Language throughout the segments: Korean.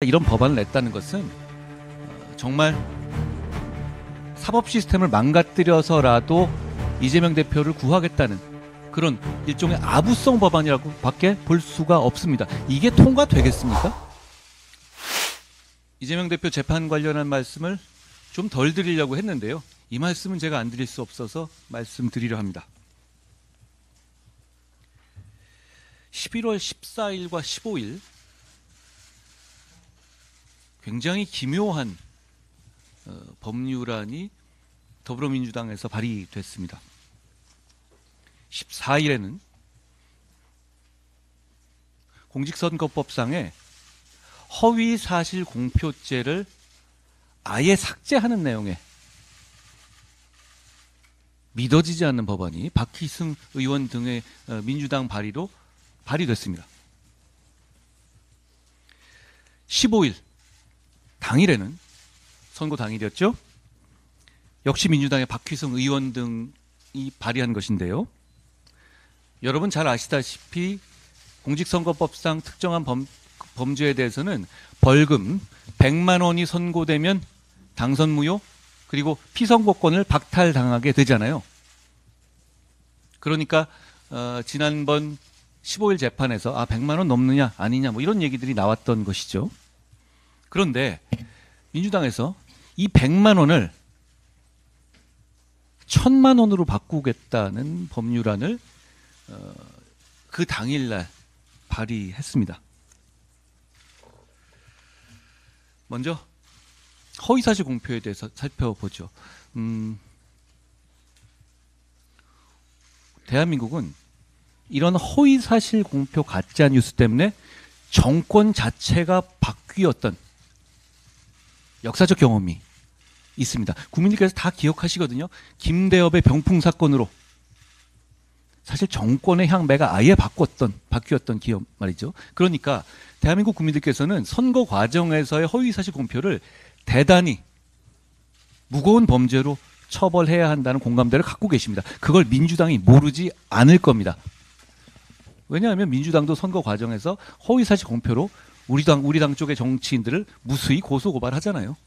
이런 법안을 냈다는 것은 정말 사법 시스템을 망가뜨려서라도 이재명 대표를 구하겠다는 그런 일종의 아부성 법안이라고 밖에 볼 수가 없습니다. 이게 통과되겠습니까? 이재명 대표 재판 관련한 말씀을 좀 덜 드리려고 했는데요. 이 말씀은 제가 안 드릴 수 없어서 말씀드리려 합니다. 11월 14일과 15일 굉장히 기묘한 법률안이 더불어민주당에서 발의됐습니다. 14일에는 공직선거법상의 허위사실 공표죄를 아예 삭제하는 내용의 믿어지지 않는 법안이 박희승 의원 등의 민주당 발의로 발의됐습니다. 15일 당일에는 선거 당일이었죠. 역시 민주당의 박희승 의원 등이 발의한 것인데요. 여러분 잘 아시다시피 공직선거법상 특정한 범죄에 대해서는 벌금 100만 원이 선고되면 당선 무효 그리고 피선거권을 박탈당하게 되잖아요. 그러니까 지난번 15일 재판에서 100만 원 넘느냐 아니냐 뭐 이런 얘기들이 나왔던 것이죠. 그런데 민주당에서 이 100만 원을 1000만 원으로 바꾸겠다는 법률안을 그 당일날 발의했습니다. 먼저 허위사실 공표에 대해서 살펴보죠. 대한민국은 이런 허위사실 공표 가짜뉴스 때문에 정권 자체가 바뀌었던 역사적 경험이 있습니다. 국민들께서 다 기억하시거든요. 김대엽의 병풍 사건으로 사실 정권의 향배가 아예 바뀌었던 기업 말이죠. 그러니까 대한민국 국민들께서는 선거 과정에서의 허위사실 공표를 대단히 무거운 범죄로 처벌해야 한다는 공감대를 갖고 계십니다. 그걸 민주당이 모르지 않을 겁니다. 왜냐하면 민주당도 선거 과정에서 허위사실 공표로 우리 당 쪽의 정치인들을 무수히 고소고발하잖아요.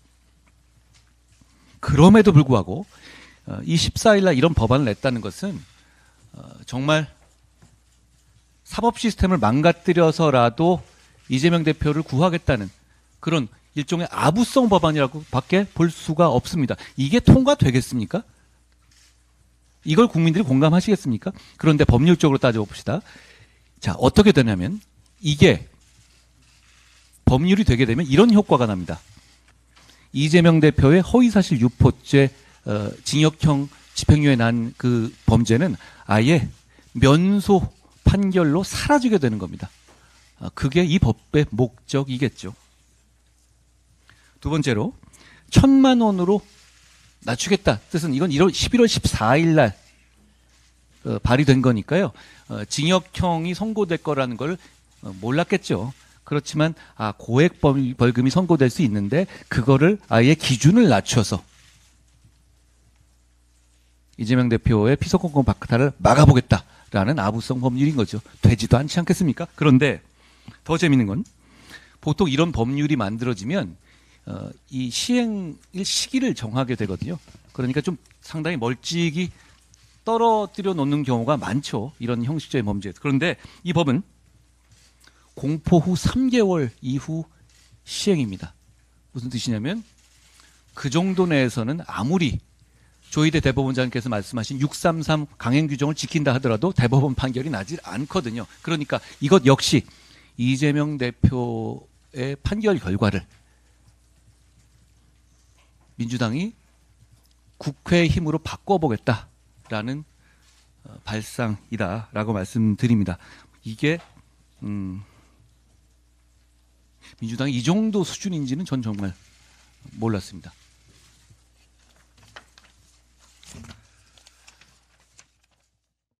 그럼에도 불구하고 이 14일날 이런 법안을 냈다는 것은 정말 사법 시스템을 망가뜨려서라도 이재명 대표를 구하겠다는 그런 일종의 아부성 법안이라고 밖에 볼 수가 없습니다. 이게 통과되겠습니까? 이걸 국민들이 공감하시겠습니까? 그런데 법률적으로 따져봅시다. 자, 어떻게 되냐면 이게 법률이 되게 되면 이런 효과가 납니다. 이재명 대표의 허위사실 유포죄 징역형 집행유예 난 그 범죄는 아예 면소 판결로 사라지게 되는 겁니다. 그게 이 법의 목적이겠죠. 두 번째로 1000만 원으로 낮추겠다. 뜻은 이건 11월 14일 날 발의된 거니까요. 징역형이 선고될 거라는 걸 몰랐겠죠. 그렇지만 고액 벌금이 선고될 수 있는데 그거를 아예 기준을 낮춰서 이재명 대표의 피선거권 박탈을 막아보겠다라는 아부성 법률인 거죠. 되지도 않지 않겠습니까? 그런데 더 재밌는 건 보통 이런 법률이 만들어지면 이 시행 시기를 정하게 되거든요. 그러니까 좀 상당히 멀찍이 떨어뜨려 놓는 경우가 많죠. 이런 형식적인 범죄에서. 그런데 이 법은 공포 후 3개월 이후 시행입니다. 무슨 뜻이냐면 그 정도 내에서는 아무리 조희대 대법원장님께서 말씀하신 633 강행 규정을 지킨다 하더라도 대법원 판결이 나질 않거든요. 그러니까 이것 역시 이재명 대표의 판결 결과를 민주당이 국회의 힘으로 바꿔보겠다라는 발상이다라고 말씀드립니다. 이게 민주당이 이 정도 수준인지는 전 정말 몰랐습니다.